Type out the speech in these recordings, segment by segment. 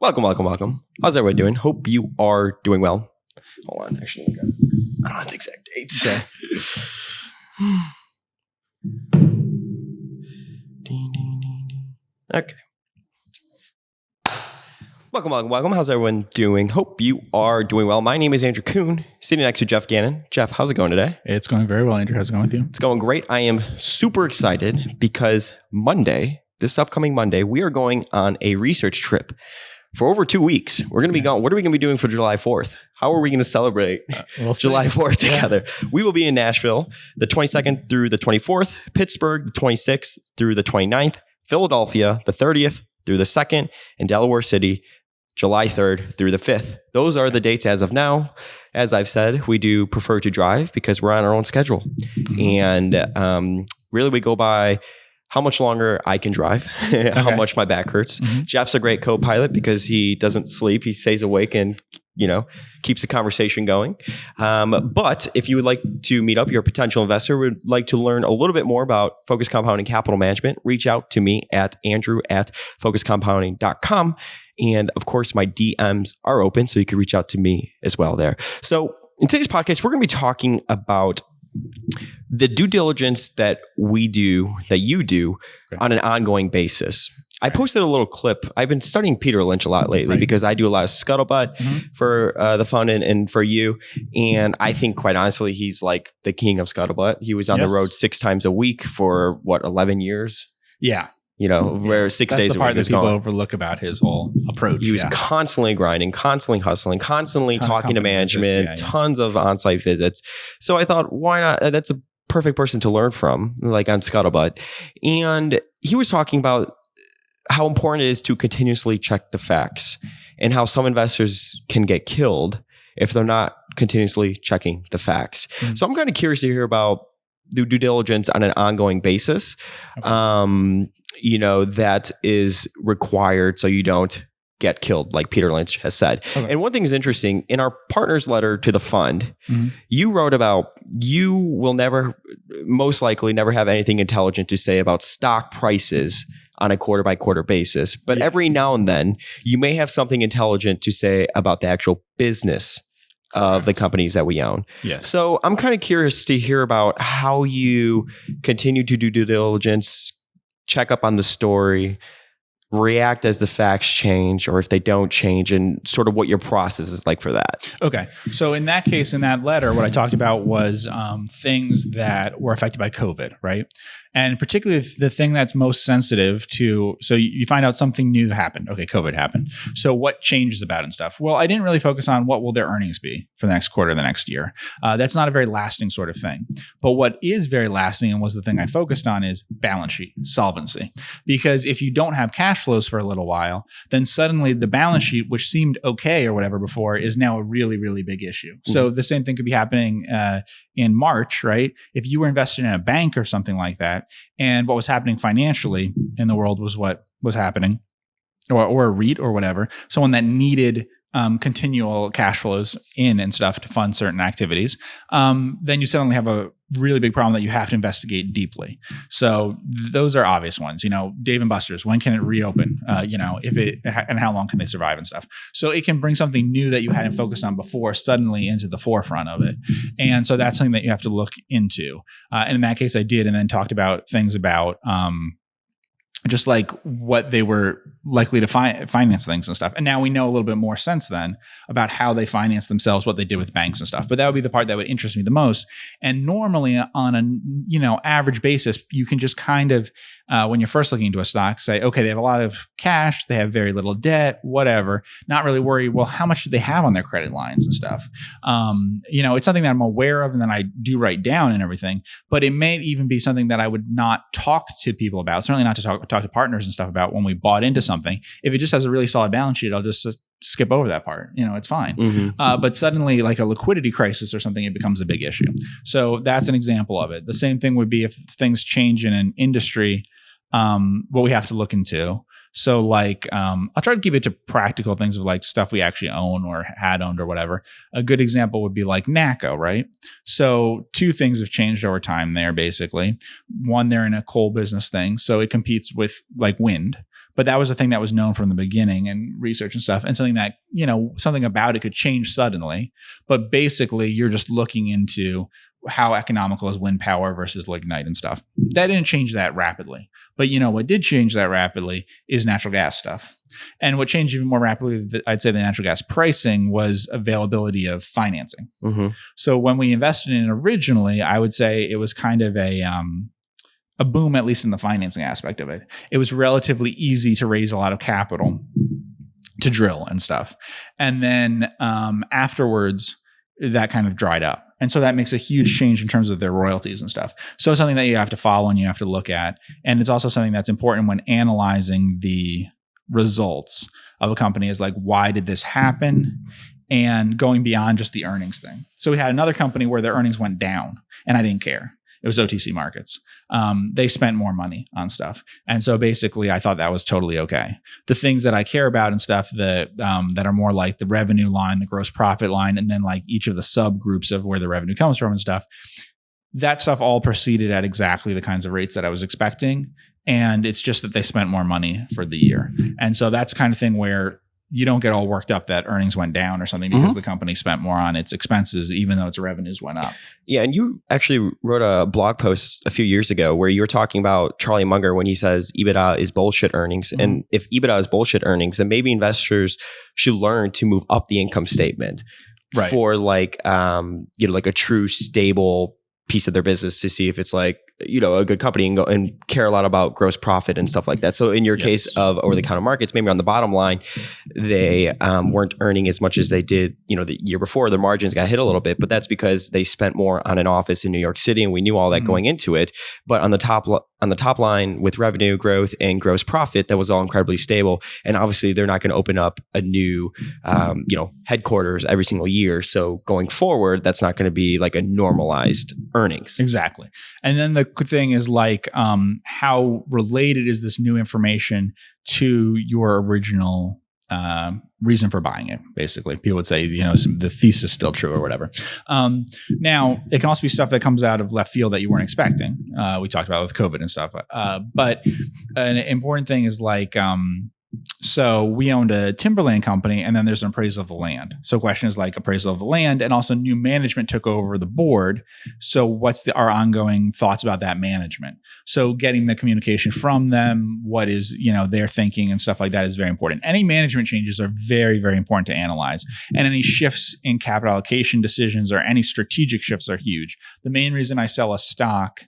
Welcome. How's everybody doing? Hope you are doing well. Hold on, actually, I don't have the exact dates. Okay. Okay. Welcome. How's everyone doing? Hope you are doing well. My name is Andrew Kuhn, sitting next to Geoff Gannon. Jeff, how's it going today? It's going very well, Andrew. How's it going with you? It's going great. I am super excited because this upcoming Monday, we are going on a research trip for over 2 weeks. We're going to be gone. What are we going to be doing for July 4th? How are we going to celebrate July 4th together? Yeah. We will be in Nashville the 22nd through the 24th, Pittsburgh the 26th through the 29th, Philadelphia the 30th through the 2nd, and Delaware City July 3rd through the 5th. Those are the dates as of now. As I've said, we do prefer to drive because we're on our own schedule. Mm-hmm. And really we go by how much longer I can drive, how much my back hurts. Mm-hmm. Jeff's a great co-pilot because he doesn't sleep. He stays awake and, keeps the conversation going. But if you would like to meet up, you're a potential investor, would like to learn a little bit more about focused compounding capital management, reach out to me at andrew@focusedcompounding.com. And of course, my DMs are open, so you can reach out to me as well there. So in today's podcast, we're going to be talking about the due diligence that you do on an ongoing basis. I posted a little clip. I've been studying Peter Lynch a lot lately because I do a lot of scuttlebutt for the fund and for you. And I think quite honestly, he's like the king of scuttlebutt. He was on the road 6 times a week for 11 years? Yeah. Where 6 days a week. That's the part that people overlook about his whole approach. He was constantly grinding, constantly hustling, constantly talking to management, tons of on-site visits. So I thought, why not? That's a perfect person to learn from, like on scuttlebutt. And he was talking about how important it is to continuously check the facts and how some investors can get killed if they're not continuously checking the facts. Mm-hmm. So I'm kind of curious to hear about the due diligence on an ongoing basis. Okay. That is required so you don't get killed, like Peter Lynch has said. Okay. And one thing is interesting, in our partner's letter to the fund, you wrote about you will most likely never have anything intelligent to say about stock prices on a quarter by quarter basis. But every now and then, you may have something intelligent to say about the actual business of the companies that we own. Yes. So I'm kind of curious to hear about how you continue to do due diligence, check up on the story, react as the facts change or if they don't change, and sort of what your process is like for that. Okay. So in that case, in that letter, what I talked about was things that were affected by COVID, right? And particularly the thing that's most sensitive to, so you find out something new happened. Okay, COVID happened. So what changes about it and stuff? Well, I didn't really focus on what will their earnings be for the next quarter, the next year. That's not a very lasting sort of thing. But what is very lasting and was the thing I focused on is balance sheet, solvency. Because if you don't have cash flows for a little while, then suddenly the balance sheet, which seemed okay or whatever before, is now a really, really big issue. Mm-hmm. So the same thing could be happening in March, right? If you were invested in a bank or something like that, and what was happening financially in the world was what was happening, or a REIT or whatever, someone that needed continual cash flows in and stuff to fund certain activities, then you suddenly have a really big problem that you have to investigate deeply. So those are obvious ones. Dave & Buster's, when can it reopen? And how long can they survive and stuff? So it can bring something new that you hadn't focused on before suddenly into the forefront of it. And so that's something that you have to look into. And in that case, I did, and then talked about things about just like what they were likely to finance things and stuff. And now we know a little bit more since then about how they finance themselves, what they did with banks and stuff. But that would be the part that would interest me the most. And normally on a average basis, you can just kind of, when you're first looking into a stock, say, okay, they have a lot of cash, they have very little debt, whatever, not really worry, well, how much do they have on their credit lines and stuff? It's something that I'm aware of and that I do write down and everything, but it may even be something that I would not talk to people about, certainly not to talk to partners and stuff about when we bought into something. If it just has a really solid balance sheet, I'll just skip over that part. It's fine. Mm-hmm. But suddenly, like a liquidity crisis or something, it becomes a big issue. So that's an example of it. The same thing would be if things change in an industry, what we have to look into. So like, I'll try to keep it to practical things of like stuff we actually own or had owned or whatever. A good example would be like NACO, right? So 2 things have changed over time there, basically. One, they're in a coal business thing. So it competes with like wind. But that was a thing that was known from the beginning and research and stuff, and something that, something about it could change suddenly. But basically, you're just looking into how economical is wind power versus lignite and stuff. That didn't change that rapidly. But what did change that rapidly is natural gas stuff. And what changed even more rapidly, I'd say, the natural gas pricing was availability of financing. Mm-hmm. So when we invested in it originally, I would say it was kind of a boom, at least in the financing aspect of it. It was relatively easy to raise a lot of capital to drill and stuff. And then afterwards, that kind of dried up. And so that makes a huge change in terms of their royalties and stuff. So it's something that you have to follow and you have to look at. And it's also something that's important when analyzing the results of a company, is like, why did this happen? And going beyond just the earnings thing. So we had another company where their earnings went down and I didn't care. It was OTC markets. They spent more money on stuff. And so basically I thought that was totally okay. The things that I care about and stuff that are more like the revenue line, the gross profit line, and then like each of the subgroups of where the revenue comes from and stuff, that stuff all proceeded at exactly the kinds of rates that I was expecting. And it's just that they spent more money for the year. And so that's the kind of thing where you don't get all worked up that earnings went down or something because the company spent more on its expenses, even though its revenues went up. Yeah. And you actually wrote a blog post a few years ago where you were talking about Charlie Munger when he says EBITDA is bullshit earnings. Mm-hmm. And if EBITDA is bullshit earnings, then maybe investors should learn to move up the income statement for like a true stable piece of their business to see if it's like, a good company and go and care a lot about gross profit and stuff like that. So in your case of over-the-counter markets, maybe on the bottom line, they weren't earning as much as they did, the year before. Their margins got hit a little bit, but that's because they spent more on an office in New York City, and we knew all that going into it. But on the top line with revenue growth and gross profit, that was all incredibly stable. And obviously, they're not going to open up a new, headquarters every single year. So going forward, that's not going to be like a normalized earnings. Exactly. And then the thing is like, how related is this new information to your original reason for buying it? Basically, people would say, the thesis is still true or whatever. Now, it can also be stuff that comes out of left field that you weren't expecting. We talked about with COVID and stuff. But an important thing is like, so we owned a timberland company, and then there's an appraisal of the land. So question is like appraisal of the land, and also new management took over the board. So what's our ongoing thoughts about that management? So getting the communication from them, what is, their thinking and stuff like that is very important. Any management changes are very, very important to analyze. And any shifts in capital allocation decisions or any strategic shifts are huge. The main reason I sell a stock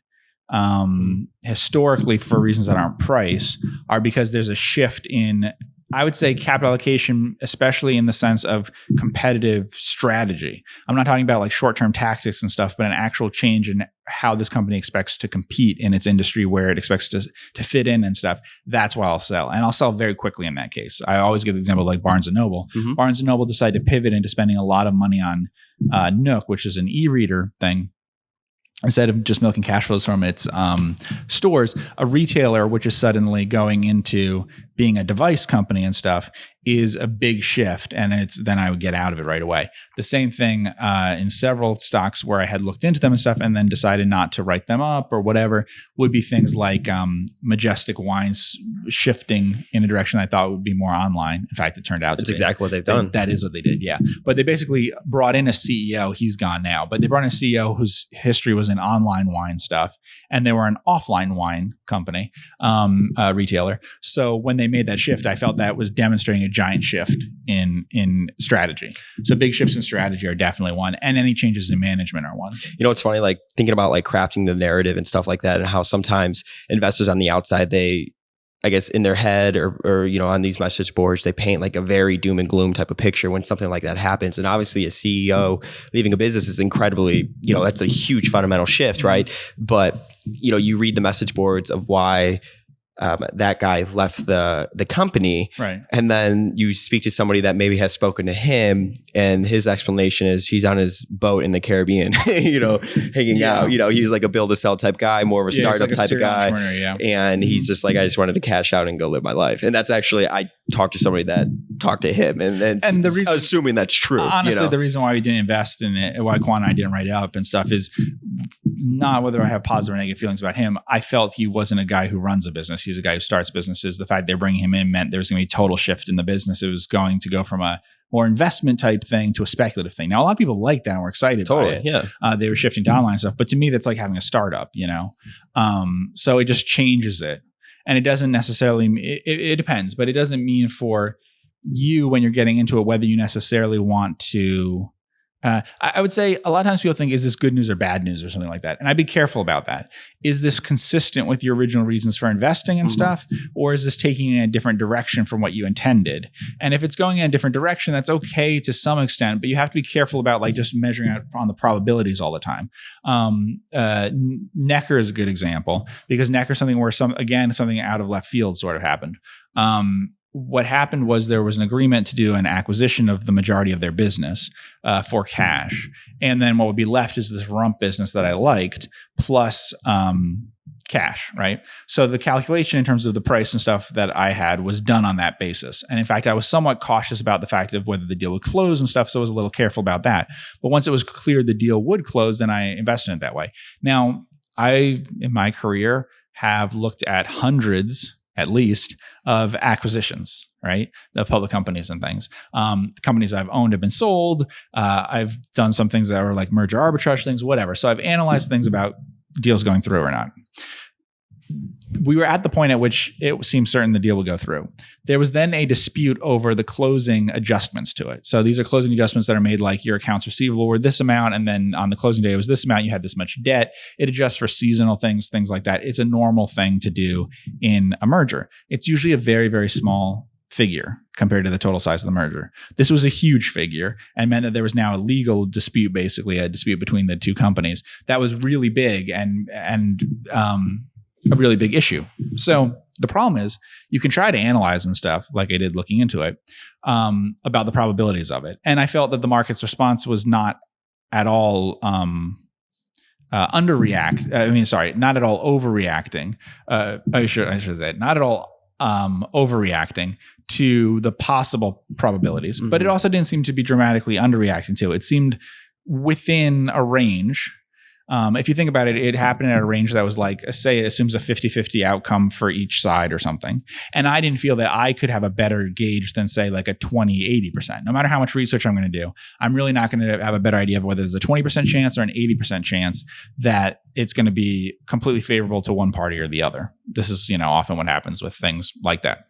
historically, for reasons that aren't price, are because there's a shift in, I would say, capital allocation, especially in the sense of competitive strategy. I'm not talking about like short-term tactics and stuff, but an actual change in how this company expects to compete in its industry, where it expects to fit in and stuff. That's why I'll sell. And I'll sell very quickly in that case. I always give the example of like Barnes & Noble. Mm-hmm. Barnes & Noble decided to pivot into spending a lot of money on Nook, which is an e-reader thing. Instead of just milking cash flows from its stores, a retailer, which is suddenly going into being a device company and stuff, is a big shift. And then I would get out of it right away. The same thing in several stocks where I had looked into them and stuff and then decided not to write them up or whatever, would be things like Majestic Wines shifting in a direction I thought would be more online. In fact, it turned out that's exactly what they've done. That is what they did, yeah. But they basically brought in a CEO. He's gone now. But they brought in a CEO whose history was in online wine stuff. And they were an offline wine company, retailer. So when they made that shift, I felt that was demonstrating a giant shift in strategy. So big shifts in strategy are definitely one, and any changes in management are one. It's funny, like thinking about like crafting the narrative and stuff like that, and how sometimes investors on the outside, they, I guess in their head or on these message boards, they paint like a very doom and gloom type of picture when something like that happens. And obviously a CEO leaving a business is incredibly, that's a huge fundamental shift, right? But, you read the message boards of why that guy left the company, right? And then you speak to somebody that maybe has spoken to him, and his explanation is he's on his boat in the Caribbean, hanging out. He's like a build to sell type guy, more of a startup type of guy, and he's just like, I just wanted to cash out and go live my life. And that's actually, I talked to somebody that talked to him, and the reason, assuming that's true. Honestly, the reason why we didn't invest in it, why Quan and I didn't write it up and stuff, is not whether I have positive or negative feelings about him. I felt he wasn't a guy who runs a business. He's a guy who starts businesses. The fact they're bringing him in meant there was going to be a total shift in the business. It was going to go from a more investment type thing to a speculative thing. Now, a lot of people like that and were excited by it. Yeah. They were shifting to online stuff. But to me, that's like having a startup, So it just changes it. And it doesn't necessarily, it depends, but it doesn't mean for you when you're getting into it, whether you necessarily want to, I would say a lot of times people think, is this good news or bad news or something like that? And I'd be careful about that. Is this consistent with your original reasons for investing and stuff? Or is this taking in a different direction from what you intended? And if it's going in a different direction, that's okay to some extent, but you have to be careful about like just measuring out on the probabilities all the time. Necker is a good example because Necker is something where something out of left field sort of happened. What happened was there was an agreement to do an acquisition of the majority of their business for cash. And then what would be left is this rump business that I liked plus cash, right? So the calculation in terms of the price and stuff that I had was done on that basis. And in fact, I was somewhat cautious about the fact of whether the deal would close and stuff. So I was a little careful about that. But once it was clear the deal would close, then I invested in it that way. Now, I, in my career, have looked at hundreds at least of acquisitions, right? Of public companies and things. The companies I've owned have been sold. I've done some things that were like merger arbitrage things, whatever. So I've analyzed things about deals going through or not. We were at the point at which it seemed certain the deal would go through. There was then a dispute over the closing adjustments to it. So these are closing adjustments that are made like your accounts receivable were this amount, and then on the closing day it was this amount, you had this much debt. It adjusts for seasonal things like that. It's a normal thing to do in a merger. It's usually a very, very small figure compared to the total size of the merger. This was a huge figure and meant that there was now a legal dispute, basically a dispute between the two companies that was really big and a really big issue. So the problem is you can try to analyze and stuff like I did looking into it about the probabilities of it. And I felt that the market's response was not at all not at all overreacting. I should say not at all overreacting to the possible probabilities, but it also didn't seem to be dramatically underreacting to it. It seemed within a range. If you think about it, it happened at a range that was like, say, it assumes a 50-50 outcome for each side or something. And I didn't feel that I could have a better gauge than, say, like a 20-80%. No matter how much research I'm going to do, I'm really not going to have a better idea of whether there's a 20% chance or an 80% chance that it's going to be completely favorable to one party or the other. This is, often what happens with things like that.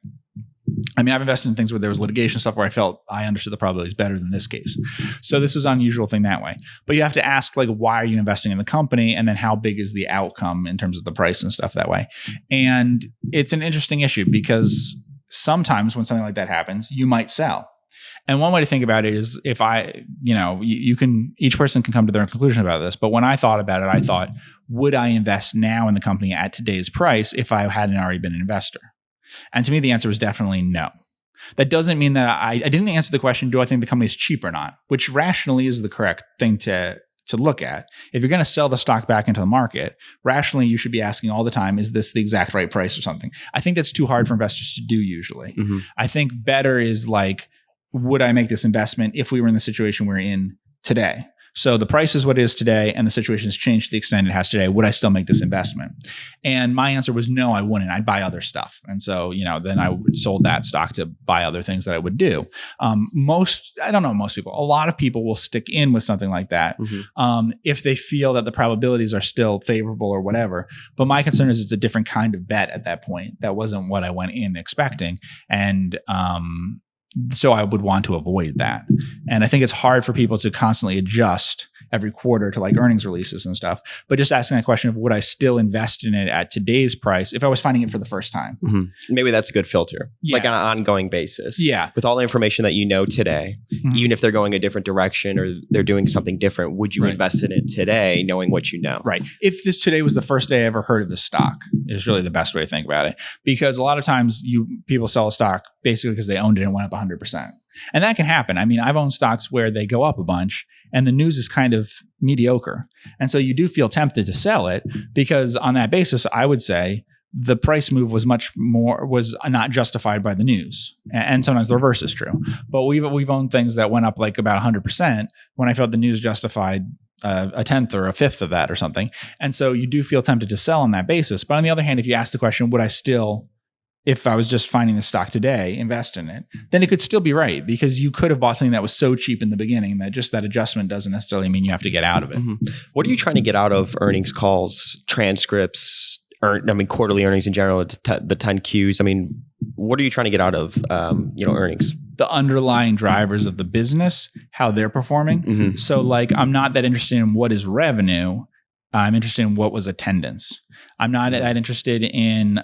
I mean, I've invested in things where there was litigation stuff where I felt I understood the probabilities better than this case. So this is an unusual thing that way. But you have to ask, like, why are you investing in the company? And then how big is the outcome in terms of the price and stuff that way? And it's an interesting issue because sometimes when something like that happens, you might sell. And one way to think about it is if each person can come to their own conclusion about this. But when I thought about it, I thought, would I invest now in the company at today's price if I hadn't already been an investor? And to me, the answer was definitely no. That doesn't mean that I didn't answer the question, do I think the company is cheap or not? Which rationally is the correct thing to look at. If you're going to sell the stock back into the market, rationally, you should be asking all the time, is this the exact right price or something? I think that's too hard for investors to do usually. Mm-hmm. I think better is like, would I make this investment if we were in the situation we're in today? So the price is what it is today, and the situation has changed to the extent it has today. Would I still make this investment? And my answer was no, I wouldn't. I'd buy other stuff. And so, then I sold that stock to buy other things that I would do. Most people, a lot of people will stick in with something like that if they feel that the probabilities are still favorable or whatever. But my concern is it's a different kind of bet at that point. That wasn't what I went in expecting. And so I would want to avoid that. And I think it's hard for people to constantly adjust every quarter to like earnings releases and stuff. But just asking that question of would I still invest in it at today's price if I was finding it for the first time? Mm-hmm. Maybe that's a good filter, like on an ongoing basis. Yeah. With all the information that you know today, even if they're going a different direction or they're doing something different, would you invest in it today knowing what you know? Right. If today was the first day I ever heard of the stock is really the best way to think about it. Because a lot of times people sell a stock basically because they owned it and went up 100%. And that can happen. I mean, I've owned stocks where they go up a bunch and the news is kind of mediocre. And so you do feel tempted to sell it because on that basis, I would say the price move was was not justified by the news. And sometimes the reverse is true. But we've owned things that went up like about 100% when I felt the news justified a tenth or a fifth of that or something. And so you do feel tempted to sell on that basis. But on the other hand, if you ask the question, would I still, if I was just finding the stock today, invest in it, then it could still be right, because you could have bought something that was so cheap in the beginning that just that adjustment doesn't necessarily mean you have to get out of it. What are you trying to get out of earnings calls, transcripts, quarterly earnings in general, the 10Qs? I mean, what are you trying to get out of, earnings? The underlying drivers of the business, how they're performing. So like, I'm not that interested in what is revenue. I'm interested in what was attendance. I'm not that interested in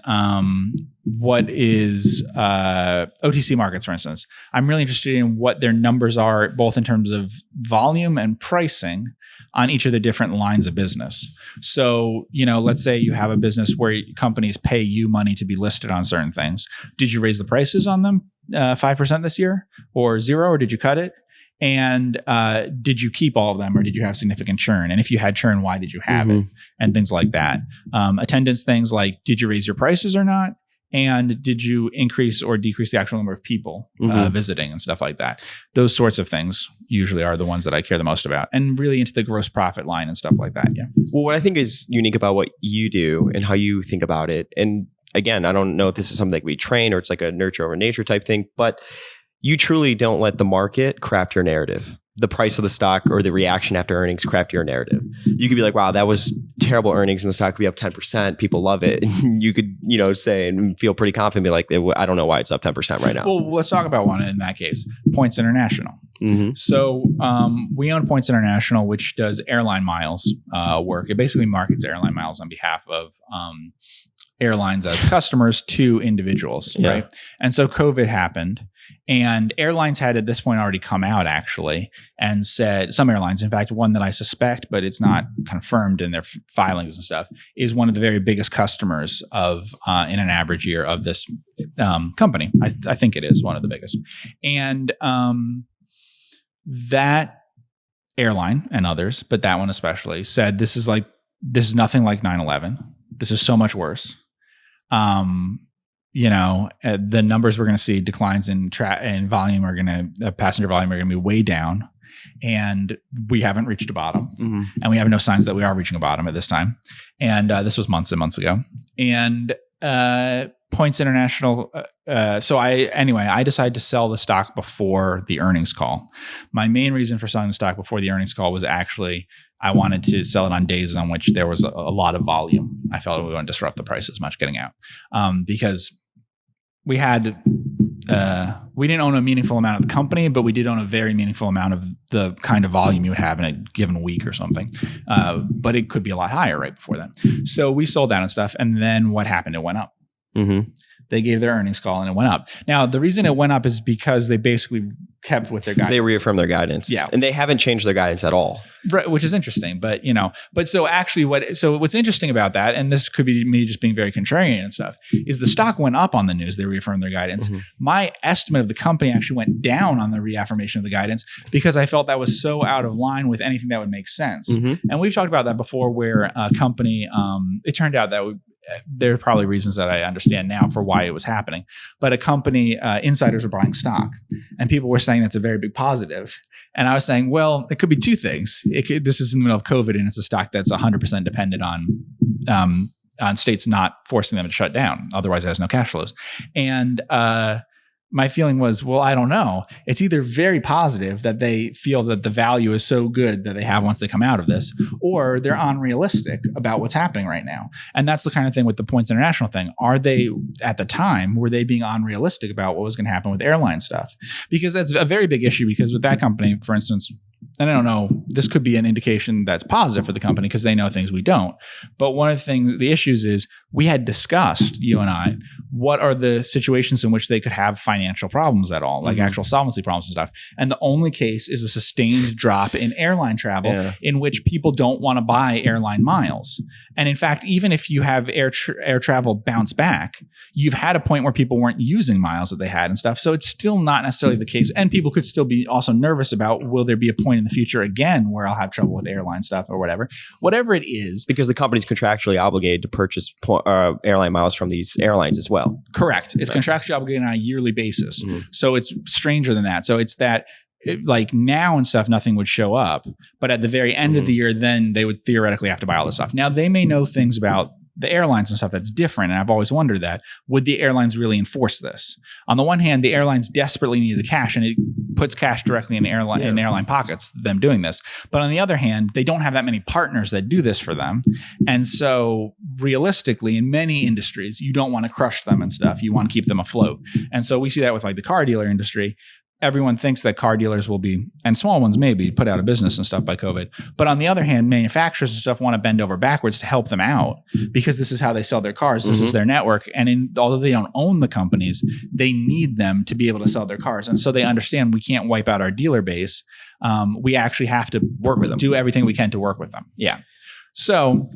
what is OTC markets, for instance. I'm really interested in what their numbers are, both in terms of volume and pricing on each of the different lines of business. So, let's say you have a business where companies pay you money to be listed on certain things. Did you raise the prices on them 5% this year, or 0, or did you cut it? And did you keep all of them, or did you have significant churn? And if you had churn, why did you have it? And things like that. Attendance things like, did you raise your prices or not? And did you increase or decrease the actual number of people visiting and stuff like that? Those sorts of things usually are the ones that I care the most about, and really into the gross profit line and stuff like that. Yeah. Well, what I think is unique about what you do and how you think about it, and again, I don't know if this is something that we train or it's like a nurture over nature type thing, but you truly don't let the market craft your narrative. The price of the stock or the reaction after earnings craft your narrative. You could be like, wow, that was terrible earnings and the stock could be up 10%. People love it. And you could, say and feel pretty confident, be like, I don't know why it's up 10% right now. Well, let's talk about one in that case, Points International. So we own Points International, which does airline miles work. It basically markets airline miles on behalf of airlines as customers to individuals, right? And so COVID happened, and airlines had at this point already come out actually and said, some airlines, in fact, one that I suspect, but it's not confirmed in their filings and stuff, is one of the very biggest customers of in an average year of this company. I think it is one of the biggest. And that airline and others, but that one especially, said this is nothing like 9/11. This is so much worse. The numbers we're going to see, declines in volume passenger volume are going to be way down, and we haven't reached a bottom, and we have no signs that we are reaching a bottom at this time. And this was months and months ago. And Points International. I decided to sell the stock before the earnings call. My main reason for selling the stock before the earnings call was actually I wanted to sell it on days on which there was a lot of volume. I felt we wouldn't disrupt the price as much getting out, because we didn't own a meaningful amount of the company, but we did own a very meaningful amount of the kind of volume you would have in a given week or something. But it could be a lot higher right before then. So we sold that and stuff. And then what happened? It went up. They gave their earnings call and it went up. Now, the reason it went up is because they basically kept with their guidance. They reaffirmed their guidance. Yeah. And they haven't changed their guidance at all. Right, which is interesting. But what's interesting about that, and this could be me just being very contrarian and stuff, is the stock went up on the news. They reaffirmed their guidance. My estimate of the company actually went down on the reaffirmation of the guidance, because I felt that was so out of line with anything that would make sense. And we've talked about that before, where a company, it turned out that there are probably reasons that I understand now for why it was happening. But a company, insiders were buying stock, and people were saying that's a very big positive. And I was saying, well, it could be two things. This is in the middle of COVID, and it's a stock that's 100% dependent on states not forcing them to shut down. Otherwise, it has no cash flows. And my feeling was, well, I don't know. It's either very positive that they feel that the value is so good that they have once they come out of this, or they're unrealistic about what's happening right now. And that's the kind of thing with the Points International thing. Are they, at the time, were they being unrealistic about what was going to happen with airline stuff? Because that's a very big issue, because with that company, for instance, and I don't know, this could be an indication that's positive for the company because they know things we don't. But one of the issues is we had discussed, you and I, what are the situations in which they could have financial problems at all, like actual solvency problems and stuff. And the only case is a sustained drop in airline travel in which people don't want to buy airline miles. And in fact, even if you have air travel bounce back, you've had a point where people weren't using miles that they had and stuff. So it's still not necessarily the case. And people could still be also nervous about, will there be a point in the future again where I'll have trouble with airline stuff or whatever it is. Because the company's contractually obligated to purchase airline miles from these airlines as well. Correct. It's contractually obligated on a yearly basis. So it's stranger than that. So it's that like now and stuff, nothing would show up. But at the very end of the year, then they would theoretically have to buy all this stuff. Now they may know things about the airlines and stuff that's different. And I've always wondered that. Would the airlines really enforce this? On the one hand, the airlines desperately need the cash and it puts cash directly in airline pockets, them doing this. But on the other hand, they don't have that many partners that do this for them. And so realistically, in many industries, you don't want to crush them and stuff. You want to keep them afloat. And so we see that with like the car dealer industry. Everyone thinks that car dealers will be, and small ones maybe, put out of business and stuff by COVID. But on the other hand, manufacturers and stuff want to bend over backwards to help them out because this is how they sell their cars. This is their network. And although they don't own the companies, they need them to be able to sell their cars. And so they understand we can't wipe out our dealer base. We actually have to work with them, do everything we can to work with them. Yeah. So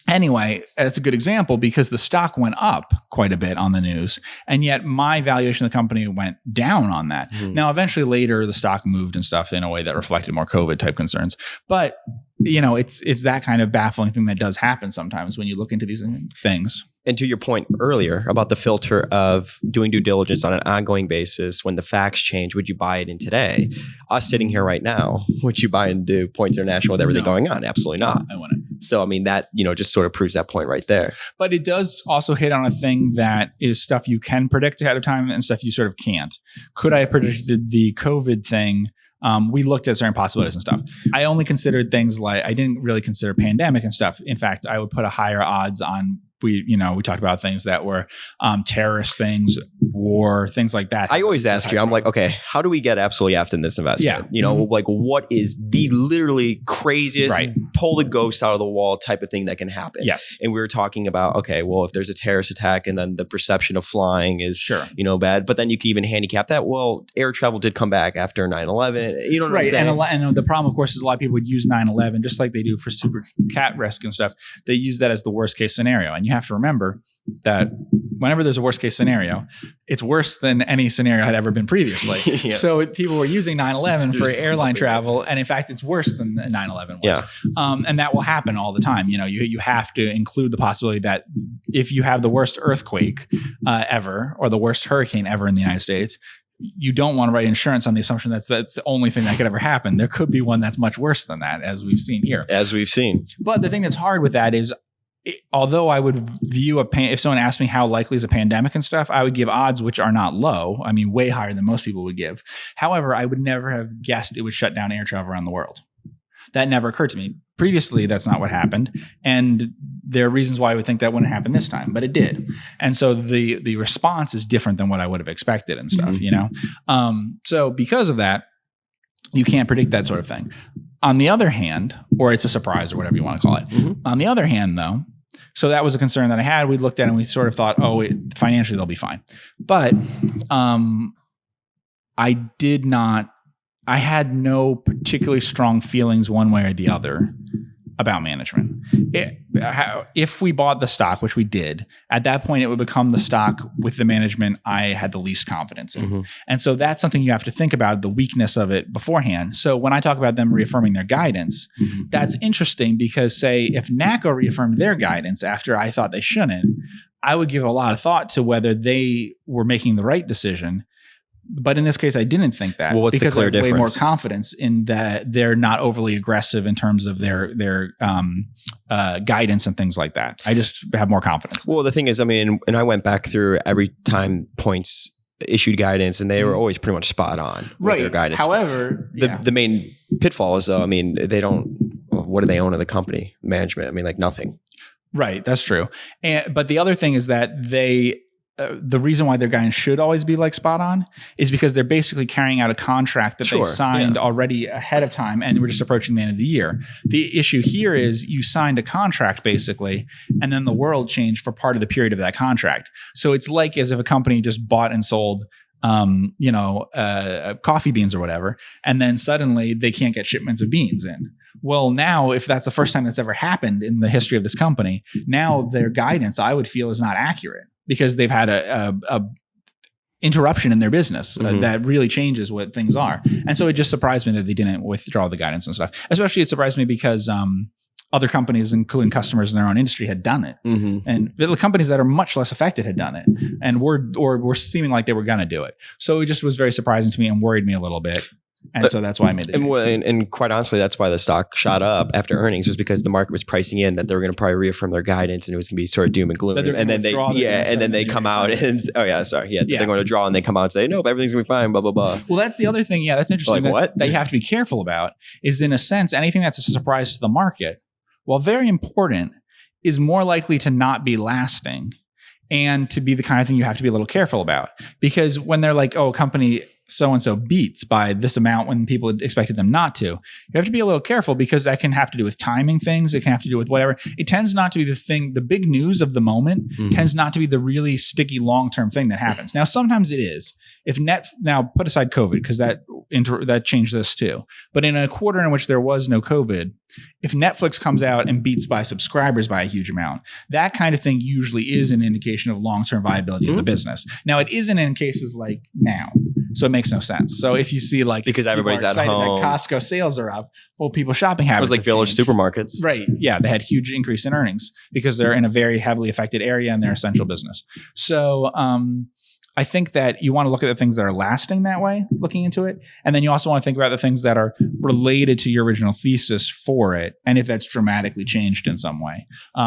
anyway, that's a good example because the stock went up quite a bit on the news, and yet my valuation of the company went down on that. Now, eventually later, the stock moved and stuff in a way that reflected more COVID type concerns. But, you know, it's that kind of baffling thing that does happen sometimes when you look into these things. And to your point earlier about the filter of doing due diligence on an ongoing basis, when the facts change, would you buy it in today? Us sitting here right now, would you buy into Points International with everything going on? Absolutely not. I wouldn't. So, I mean, that, you know, just sort of proves that point right there. But it does also hit on a thing that is stuff you can predict ahead of time and stuff you sort of can't. Could I have predicted the COVID thing? We looked at certain possibilities and stuff. I only considered things like, I didn't really consider pandemic and stuff. In fact, I would put a higher odds on, we talked about things that were terrorist things, war, things like that. I always ask you, I'm like, okay, how do we get absolutely after in this investment? Yeah. You know, like what is the literally craziest pull the ghost out of the wall type of thing that can happen? Yes. And we were talking about, okay, well, if there's a terrorist attack and then the perception of flying is, you know, bad, but then you can even handicap that. Well, air travel did come back after 9/11. You know what I'm saying? And the problem, of course, is a lot of people would use 9/11 just like they do for super cat risk and stuff. They use that as the worst case scenario. And you have to remember that whenever there's a worst case scenario, it's worse than any scenario had ever been previously. So people were using 9/11 for airline travel. And in fact, it's worse than 9/11 was. And that will happen all the time. You know, you have to include the possibility that if you have the worst earthquake ever, or the worst hurricane ever in the United States, you don't want to write insurance on the assumption that's the only thing that could ever happen. There could be one that's much worse than that, as we've seen here. But the thing that's hard with that is, although I would view if someone asked me how likely is a pandemic and stuff, I would give odds which are not low. I mean, way higher than most people would give. However, I would never have guessed it would shut down air travel around the world. That never occurred to me. Previously, that's not what happened. And there are reasons why I would think that wouldn't happen this time, but it did. And so the response is different than what I would have expected and stuff, you know? So because of that, you can't predict that sort of thing. On the other hand, or it's a surprise or whatever you want to call it. On the other hand, though, so that was a concern that I had. We looked at it and we sort of thought, financially they'll be fine. But I had no particularly strong feelings one way or the other about management. If we bought the stock, which we did, at that point, it would become the stock with the management I had the least confidence in. And so that's something you have to think about, the weakness of it beforehand. So when I talk about them reaffirming their guidance, that's interesting because, say, if NACO reaffirmed their guidance after I thought they shouldn't, I would give a lot of thought to whether they were making the right decision. But in this case, I didn't think that. Well, what's because the clear I have way difference? more confidence in that they're not overly aggressive in terms of their guidance and things like that. I just have more confidence. Well, the thing is, I mean, and I went back through every time Points issued guidance, and they were always pretty much spot on with their guidance. However, the main pitfall is, though, I mean, they don't. What do they own in the company management? I mean, like nothing. Right, that's true. But the other thing is that the reason why their guidance should always be like spot on is because they're basically carrying out a contract that they signed already ahead of time, and we're just approaching the end of the year. The issue here is you signed a contract basically, and then the world changed for part of the period of that contract. So it's like as if a company just bought and sold coffee beans or whatever, and then suddenly they can't get shipments of beans in. Well, now, if that's the first time that's ever happened in the history of this company, now their guidance, I would feel, is not accurate because they've had a interruption in their business that really changes what things are. And so it just surprised me that they didn't withdraw the guidance and stuff. Especially it surprised me because other companies, including customers in their own industry, had done it. And the companies that are much less affected had done it and were seeming like they were going to do it. So it just was very surprising to me and worried me a little bit. And so that's why I made the change. And quite honestly, that's why the stock shot up after earnings, was because the market was pricing in that they were going to probably reaffirm their guidance and it was going to be sort of doom and gloom. And then they come out and they're going to draw and they come out and say, no, everything's going to be fine, blah, blah, blah. Well, that's the other thing. Yeah, that's interesting. Like, what? That you have to be careful about is, in a sense, anything that's a surprise to the market, while very important, is more likely to not be lasting and to be the kind of thing you have to be a little careful about. Because when they're like, oh, company so-and-so beats by this amount when people expected them not to, you have to be a little careful, because that can have to do with timing things. It can have to do with whatever. It tends not to be the big news of the moment tends not to be the really sticky long-term thing that happens. Now, sometimes it is. Now put aside COVID, because that changed this too. But in a quarter in which there was no COVID, if Netflix comes out and beats by subscribers by a huge amount, that kind of thing usually is an indication of long-term viability of the business. Now, it isn't in cases like now. So it makes no sense. So if you see because everybody's at home, that Costco sales are up, well, people's shopping habits. It was like village supermarkets. Right. Yeah. They had huge increase in earnings because they're in a very heavily affected area and they're essential business. So I think that you want to look at the things that are lasting that way, looking into it. And then you also want to think about the things that are related to your original thesis for it, and if that's dramatically changed in some way.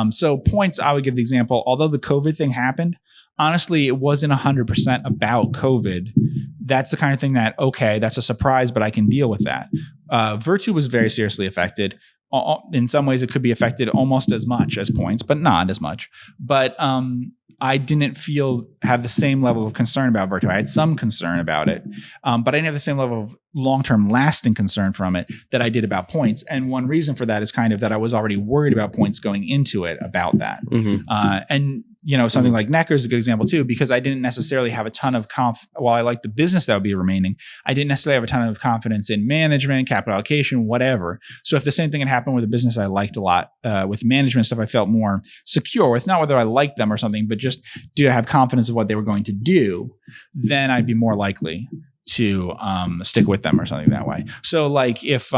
So points, I would give the example, although the COVID thing happened, honestly, it wasn't 100% about COVID. That's the kind of thing that, okay, that's a surprise, but I can deal with that. Virtu was very seriously affected. In some ways, it could be affected almost as much as points, but not as much. But I didn't have the same level of concern about Virtu. I had some concern about it, but I didn't have the same level of long-term lasting concern from it that I did about points. And one reason for that is kind of that I was already worried about points going into it about that. And something like Necker is a good example too, because I didn't necessarily have a ton of while I like the business that would be remaining, I didn't necessarily have a ton of confidence in management, capital allocation, whatever. So if the same thing had happened with a business I liked a lot, with management stuff I felt more secure with, not whether I liked them or something, but just do I have confidence of what they were going to do, then I'd be more likely to stick with them or something that way. So if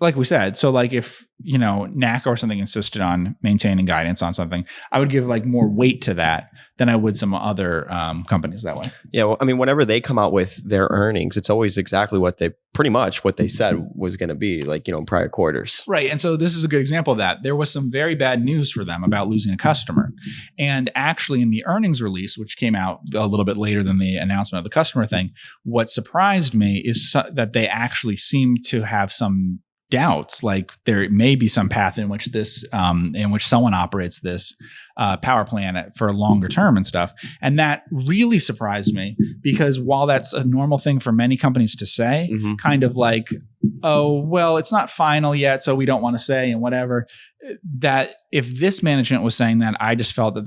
like we said, if NAC or something insisted on maintaining guidance on something, I would give more weight to that than I would some other companies that way. Yeah, well, I mean, whenever they come out with their earnings, it's always exactly what they said was going to be, in prior quarters. Right, and so this is a good example of that. There was some very bad news for them about losing a customer, and actually in the earnings release, which came out a little bit later than the announcement of the customer thing, what surprised me is that they actually seem to have some doubts, there may be some path in which someone operates this power plant for a longer term and stuff. And that really surprised me, because while that's a normal thing for many companies to say, kind of oh, well, it's not final yet, so we don't want to say and whatever, that if this management was saying that, I just felt that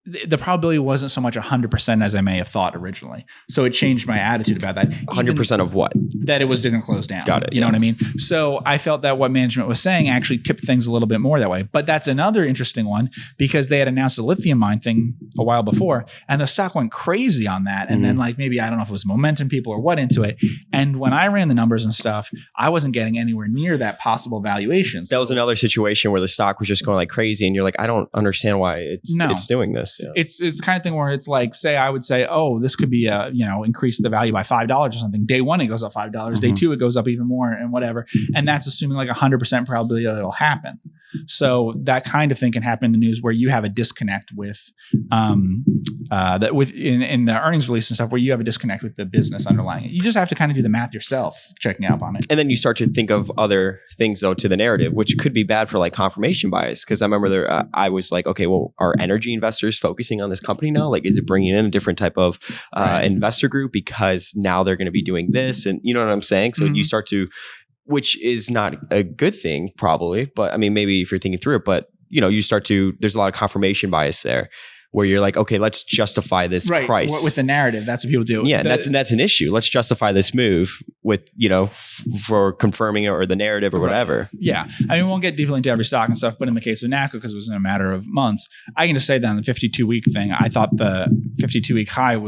the probability wasn't so much 100% as I may have thought originally. So it changed my attitude about that. 100% of what? That it was going to close down. Got it. You know what I mean? So I felt that what management was saying actually tipped things a little bit more that way. But that's another interesting one, because they had announced the lithium mine thing a while before, and the stock went crazy on that. And then maybe, I don't know if it was momentum people or what into it. And when I ran the numbers and stuff, I wasn't getting anywhere near that possible valuation. That was another situation where the stock was just going like crazy, and you're like, I don't understand why it's doing this. Yeah. It's the kind of thing where it's say I would say, oh, this could be increase the value by $5 or something. Day one, it goes up $5. Day two, it goes up even more and whatever. And that's assuming 100% probability that it'll happen. So that kind of thing can happen in the news where you have a disconnect with in the earnings release and stuff, where you have a disconnect with the business underlying it. You just have to kind of do the math yourself, checking up on it. And then you start to think of other things though to the narrative, which could be bad for confirmation bias. Because I remember I was like, okay, well, are energy investors focusing on this company now? Is it bringing in a different type of investor group because now they're going to be doing this? And you know what I'm saying? So you start to, which is not a good thing probably, but I mean, maybe if you're thinking through it, but you start to, there's a lot of confirmation bias there, where you're like, okay, let's justify this price with the narrative. That's what people do. Yeah, that's an issue. Let's justify this move with for confirming it or the narrative or whatever. Yeah, I mean, we won't get deeply into every stock and stuff, but in the case of NACO, because it was in a matter of months, I can just say that on the 52-week thing, I thought the 52-week high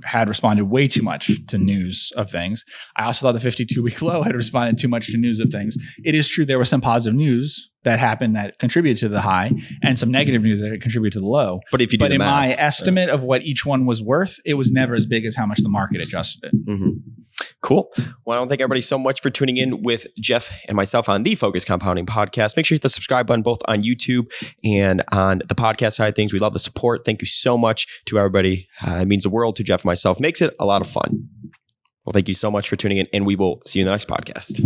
had responded way too much to news of things. I also thought the 52-week low had responded too much to news of things. It is true there was some positive news that happened that contributed to the high, and some negative news that contributed to the low. But if you do in my estimate of what each one was worth, it was never as big as how much the market adjusted it. Cool. Well, I want to thank everybody so much for tuning in with Geoff and myself on the Focus Compounding Podcast. Make sure you hit the subscribe button both on YouTube and on the podcast side of things. We love the support. Thank you so much to everybody. It means the world to Geoff and myself. Makes it a lot of fun. Well, thank you so much for tuning in, and we will see you in the next podcast.